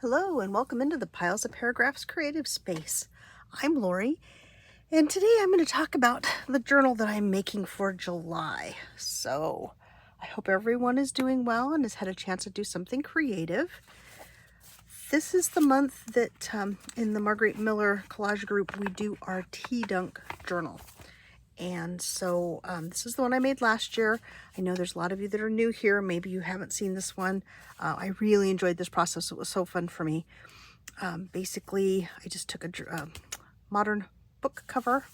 Hello and welcome into the Piles of Paragraphs creative space. I'm Lori, and today I'm going to talk about the journal that I'm making for July. So I hope everyone is doing well and has had a chance to do something creative. This is the month that in the Margaret Miller collage group we do our tea dunk journal. And so this is the one I made last year. I know there's a lot of you that are new here. Maybe you haven't seen this one. I really enjoyed this process. It was so fun for me. Basically, I just took a modern book cover,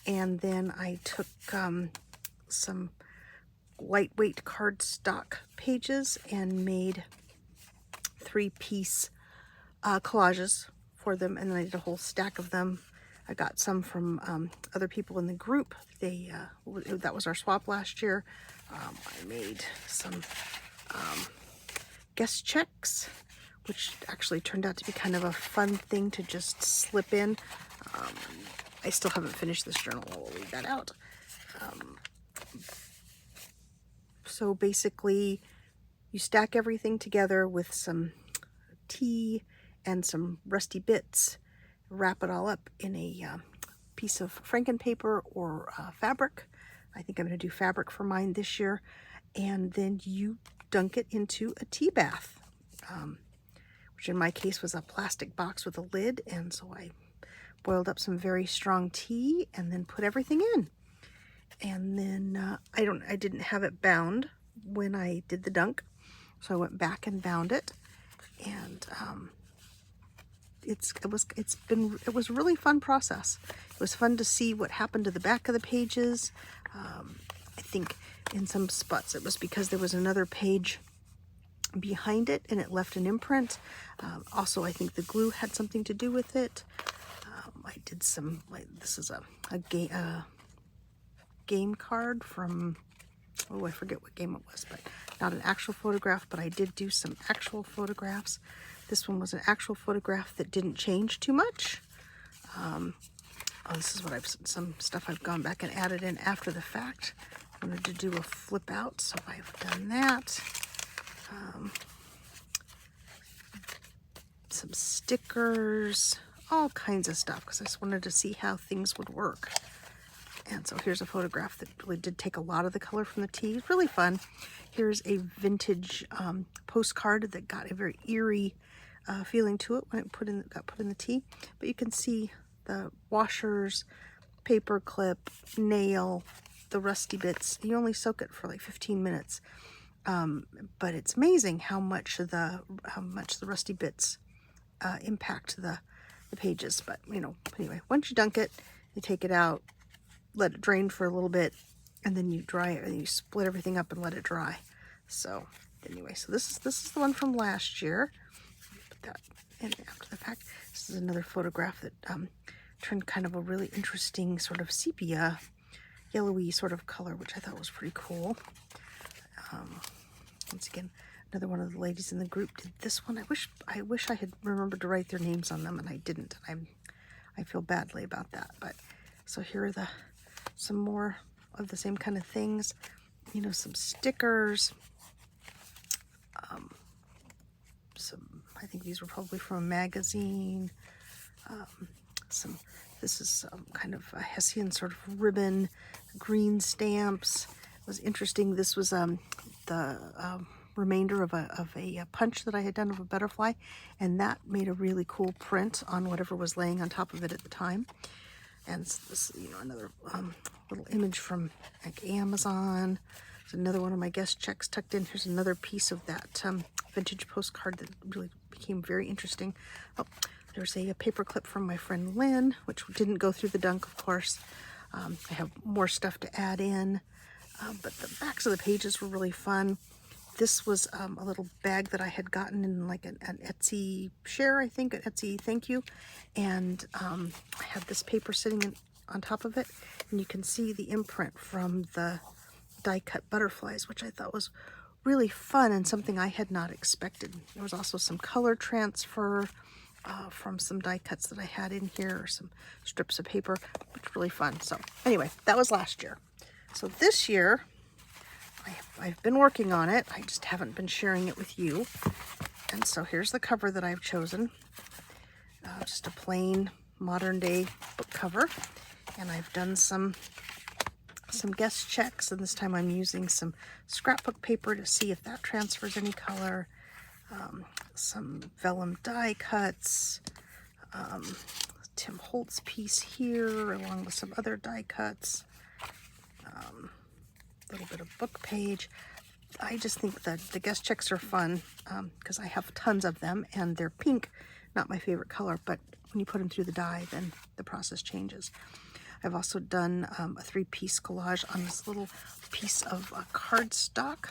and then I took some lightweight cardstock pages and made 3-piece collages for them, and then I did a whole stack of them. I got some from other people in the group. That was our swap last year. I made some guest checks, which actually turned out to be kind of a fun thing to just slip in. I still haven't finished this journal. I'll leave that out. So basically, you stack everything together with some tea and some rusty bits, wrap it all up in a piece of frankenpaper or fabric. I think I'm going to do fabric for mine this year. And then you dunk it into a tea bath, which in my case was a plastic box with a lid. And so I boiled up some very strong tea and then put everything in. And then I didn't have it bound when I did the dunk, so I went back and bound it. And it was a really fun process. It was fun to see what happened to the back of the pages. I think in some spots it was because there was another page behind it and it left an imprint. Also, I think the glue had something to do with it. I did some, this is a game card from, oh, I forget what game it was, but not an actual photograph, but I did do some actual photographs. This one was an actual photograph that didn't change too much. Oh, this is what some stuff I've gone back and added in after the fact. I wanted to do a flip out, so I've done that. Some stickers, all kinds of stuff, because I just wanted to see how things would work. And so here's a photograph that really did take a lot of the color from the tea. It's really fun. Here's a vintage postcard that got a very eerie feeling to it when it got put in the tea. But you can see the washers, paper clip, nail, the rusty bits. You only soak it for like 15 minutes. But it's amazing how much the rusty bits impact the pages. But anyway, once you dunk it, you take it out, let it drain for a little bit, and then you dry it, and you split everything up and let it dry. So anyway, so this is the one from last year. Put that in after the fact. This is another photograph that turned kind of a really interesting sort of sepia, yellowy sort of color, which I thought was pretty cool. Once again, another one of the ladies in the group did this one. I wish I had remembered to write their names on them, and I didn't. I feel badly about that. But so here are some more of the same kind of things. Some stickers. I think these were probably from a magazine. This is kind of a Hessian sort of ribbon, green stamps. It was interesting. This was the remainder of a punch that I had done of a butterfly, and that made a really cool print on whatever was laying on top of it at the time. And this, another little image from like Amazon. There's another one of my guest checks tucked in. Here's another piece of that vintage postcard that really became very interesting. Oh, there's a paper clip from my friend Lynn, which didn't go through the dunk, of course. I have more stuff to add in, but the backs of the pages were really fun. This was a little bag that I had gotten in like an Etsy share, I think, an Etsy thank you. And I had this paper sitting on top of it, and you can see the imprint from the die-cut butterflies, which I thought was really fun and something I had not expected. There was also some color transfer from some die cuts that I had in here, or some strips of paper, which was really fun. So anyway, that was last year. So this year, I've been working on it. I just haven't been sharing it with you. And so here's the cover that I've chosen. Just a plain modern day book cover. And I've done some guest checks, and this time I'm using some scrapbook paper to see if that transfers any color. Some vellum die cuts, Tim Holtz piece here, along with some other die cuts, a little bit of book page. I just think that the guest checks are fun because I have tons of them, and they're pink, not my favorite color, but when you put them through the die, then the process changes. I've also done a 3-piece collage on this little piece of cardstock.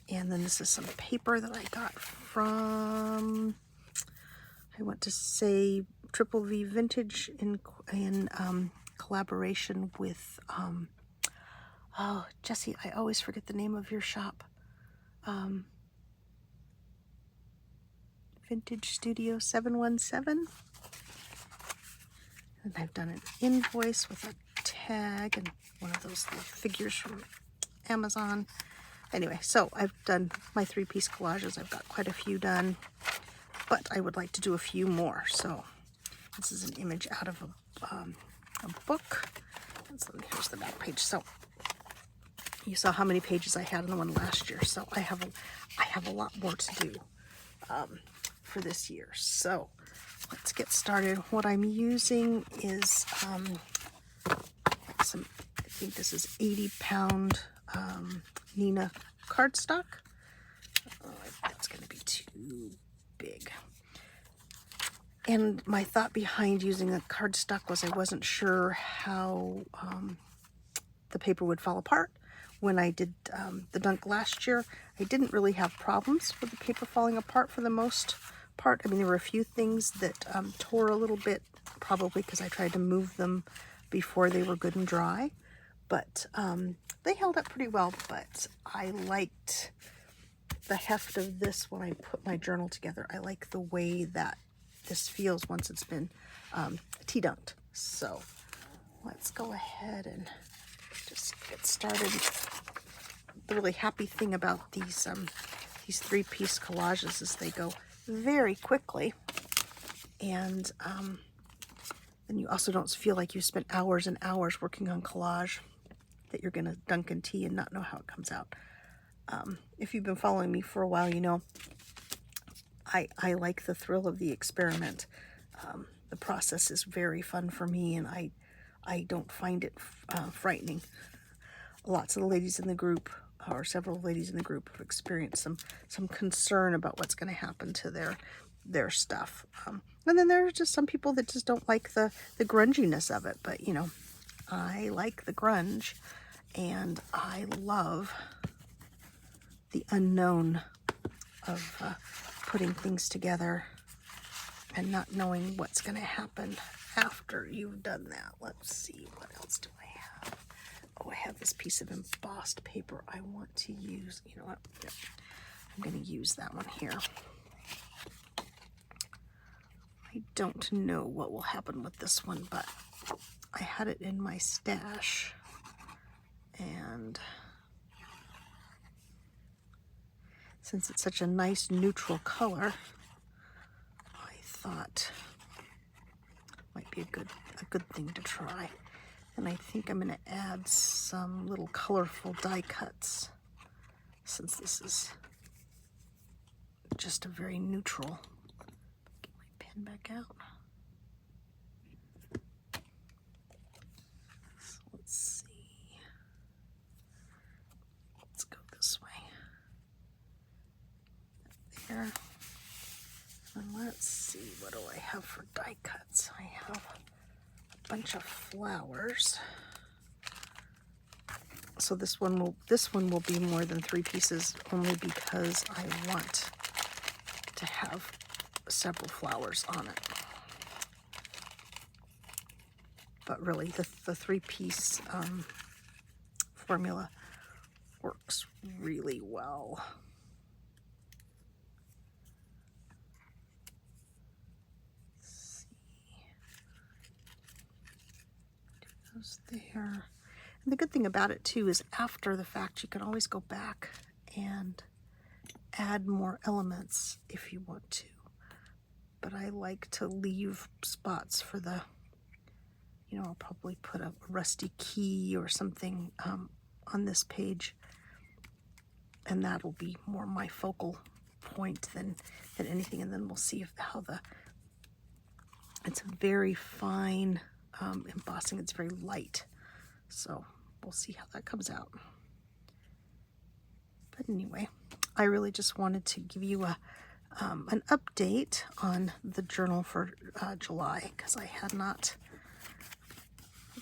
And then this is some paper that I got from, I want to say, Triple V Vintage in collaboration with, oh, Jessie, I always forget the name of your shop. Vintage Studio 717. And I've done an invoice with a tag and one of those little figures from Amazon. Anyway, so I've done my 3-piece collages. I've got quite a few done, but I would like to do a few more. So this is an image out of a book. And so here's the back page. So you saw how many pages I had in the one last year. So I have a lot more to do for this year. So let's get started. What I'm using is I think this is 80-pound Nina cardstock. Oh, that's going to be too big. And my thought behind using a cardstock was I wasn't sure how the paper would fall apart. When I did the dunk last year, I didn't really have problems with the paper falling apart for the most part. I mean, there were a few things that tore a little bit, probably because I tried to move them before they were good and dry. But they held up pretty well, but I liked the heft of this when I put my journal together. I like the way that this feels once it's been tea dunked. So let's go ahead and just get started. The really happy thing about these 3-piece collages is they go very quickly, and then you also don't feel like you spent hours and hours working on collage that you're going to dunk in tea and not know how it comes out. If you've been following me for a while, you know I like the thrill of the experiment. The process is very fun for me, and I don't find it frightening. Lots of the ladies in the group, or several ladies in the group, have experienced some concern about what's going to happen to their stuff. And then there are just some people that just don't like the grunginess of it. But, you know, I like the grunge, and I love the unknown of putting things together and not knowing what's going to happen after you've done that. Let's see, what else do I have? Oh, I have this piece of embossed paper I want to use. You know what? Yeah. I'm going to use that one here. I don't know what will happen with this one, but I had it in my stash, and since it's such a nice neutral color, I thought it might be a good thing to try. And I think I'm going to add some little colorful die cuts, since this is just a very neutral. Get my pen back out. So let's see. Let's go this way. There. And let's see, what do I have for die cuts? I have a bunch of flowers. So this one will be more than 3 pieces, only because I want to have several flowers on it. But really, the 3-piece formula works really well. Let's see. Do those there. And the good thing about it too is after the fact you can always go back and add more elements if you want to. But I like to leave spots for the, I'll probably put a rusty key or something on this page, and that'll be more my focal point than anything. And then we'll see it's a very fine embossing. It's very light, so we'll see how that comes out. But anyway, I really just wanted to give you an update on the journal for July, because I had not,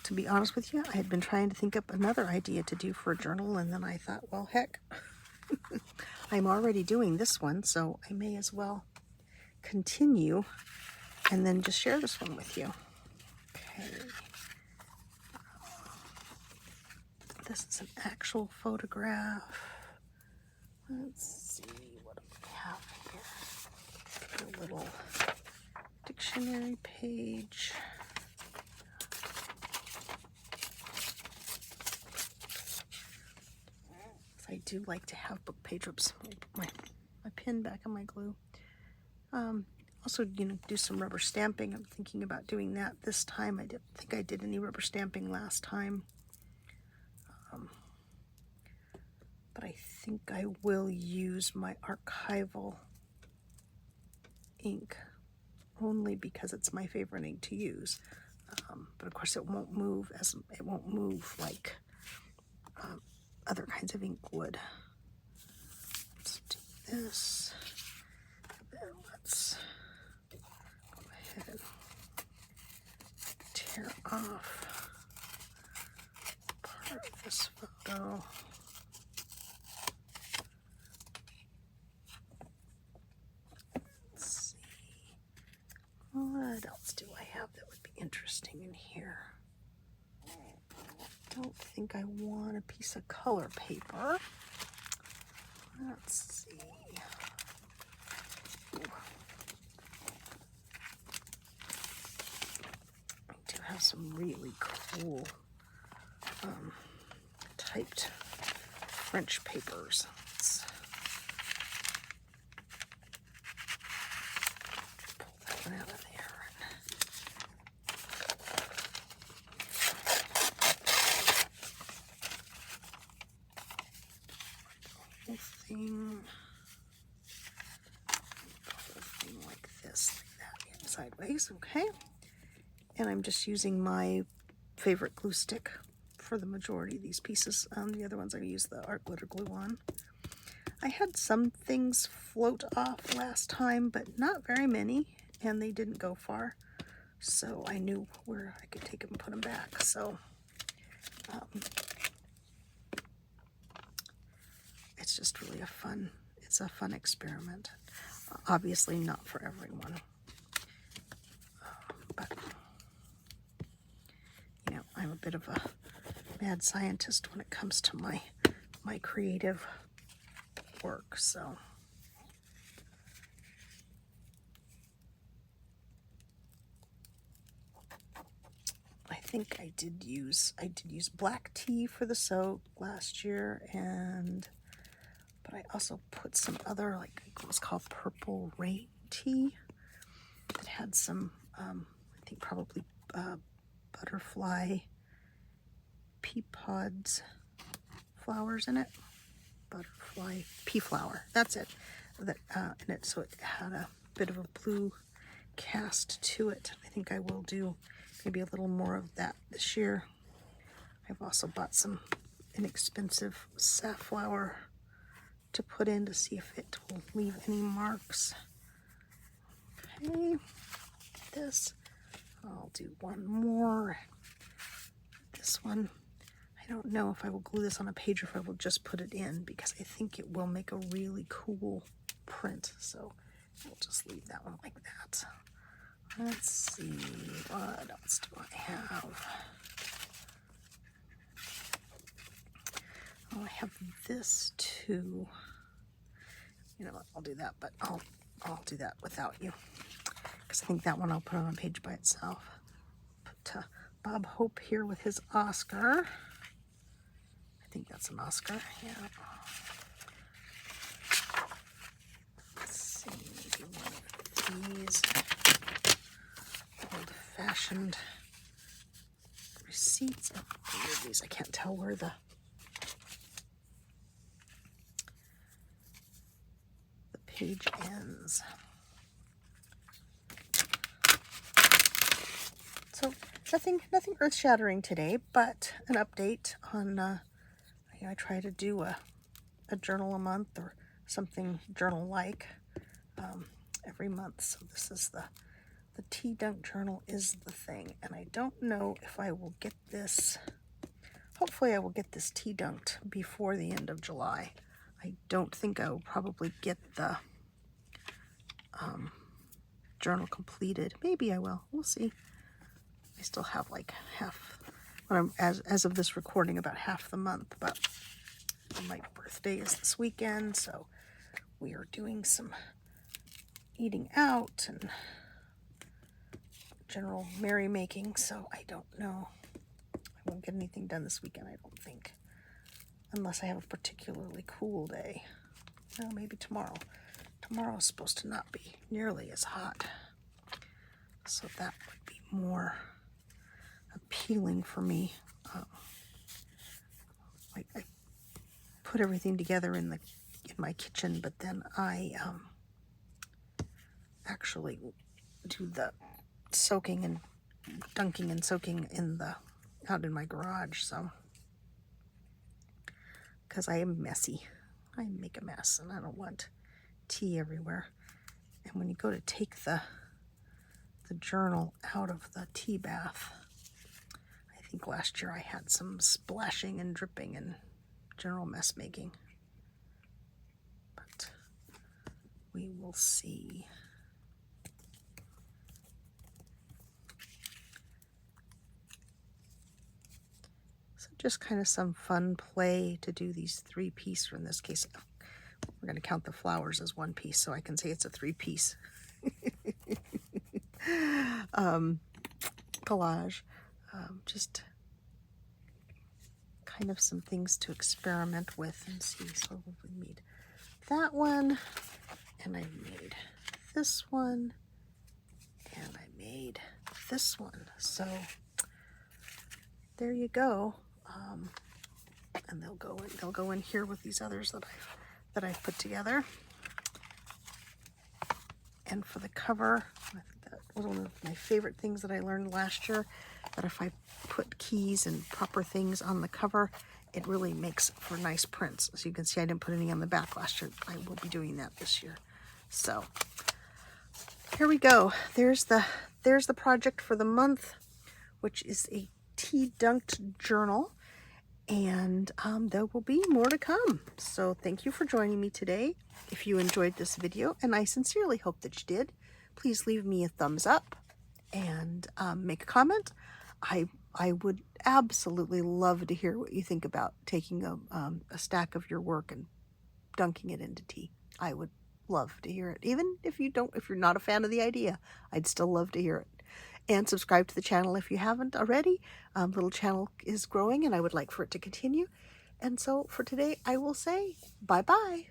to be honest with you, I had been trying to think up another idea to do for a journal, and then I thought, well, heck, I'm already doing this one, so I may as well continue and then just share this one with you. Okay. This is an actual photograph. Let's see, what do we have here? A little dictionary page. I do like to have book page. Oops, I'll put my pin back on my glue. Also, do some rubber stamping. I'm thinking about doing that this time. I didn't think I did any rubber stamping last time. But I think I will use my archival ink only because it's my favorite ink to use. But of course it won't move like other kinds of ink would. Let's do this. Then let's go ahead and tear off part of this photo. What else do I have that would be interesting in here? I don't think I want a piece of color paper. Let's see. Ooh. I do have some really cool typed French papers. Let's pull that one out of there. Thing like this, like that, sideways, okay? And I'm just using my favorite glue stick for the majority of these pieces. The other ones I use the art glitter glue on. I had some things float off last time, but not very many, and they didn't go far, so I knew where I could take them and put them back. So it's just really it's a fun experiment. Obviously not for everyone. But, I'm a bit of a mad scientist when it comes to my creative work, so. I think I did use black tea for the soap last year, but I also put some other, like it was called purple rain tea, that had some, I think probably butterfly pea pods flowers in it. Butterfly pea flower, that's it. That in it, so it had a bit of a blue cast to it. I think I will do maybe a little more of that this year. I've also bought some inexpensive safflower to put in to see if it will leave any marks. Okay, this, I'll do one more. This one, I don't know if I will glue this on a page or if I will just put it in, because I think it will make a really cool print. So I'll just leave that one like that. Let's see, what else do I have? Oh, I have this too. You know what, I'll do that, but I'll do that without you, because I think that one I'll put on a page by itself. Put Bob Hope here with his Oscar. I think that's an Oscar, yeah. these old-fashioned receipts. Oh, where are these? I can't tell where the page ends. So nothing earth-shattering today, but an update on, I try to do a journal a month or something journal-like every month. So this is the tea dunk journal is the thing, and I don't know if I will get this. Hopefully I will get this tea dunked before the end of July. I don't think I will probably get the journal completed. Maybe I will. We'll see. I still have like half, when I'm as of this recording, about half the month, but my birthday is this weekend, so we are doing some eating out and general merrymaking, so I don't know. I won't get anything done this weekend, I don't think, unless I have a particularly cool day. No, maybe tomorrow. Tomorrow is supposed to not be nearly as hot, so that would be more appealing for me. I put everything together in my kitchen, but then I actually do the soaking and dunking and soaking out in my garage. So, because I am messy, I make a mess, and I don't want tea everywhere. And when you go to take the journal out of the tea bath, I think last year I had some splashing and dripping and general mess making. But we will see. So just kind of some fun play to do these 3-piece, or in this case, we're going to count the flowers as 1 piece, so I can say it's a 3-piece collage. Just kind of some things to experiment with and see. So we made that one, and I made this one, and I made this one. So there you go. And they'll go in here with these others that I've put together. And for the cover, I think that was one of my favorite things that I learned last year, that if I put keys and proper things on the cover, it really makes for nice prints. As you can see, I didn't put any on the back last year. I will be doing that this year. So here we go. There's the project for the month, which is a tea dunked journal. And there will be more to come. So thank you for joining me today. If you enjoyed this video, and I sincerely hope that you did, please leave me a thumbs up and make a comment. I would absolutely love to hear what you think about taking a stack of your work and dunking it into tea. I would love to hear it. Even if you're not a fan of the idea, I'd still love to hear it. And subscribe to the channel if you haven't already. Little channel is growing, and I would like for it to continue. And so for today, I will say bye-bye.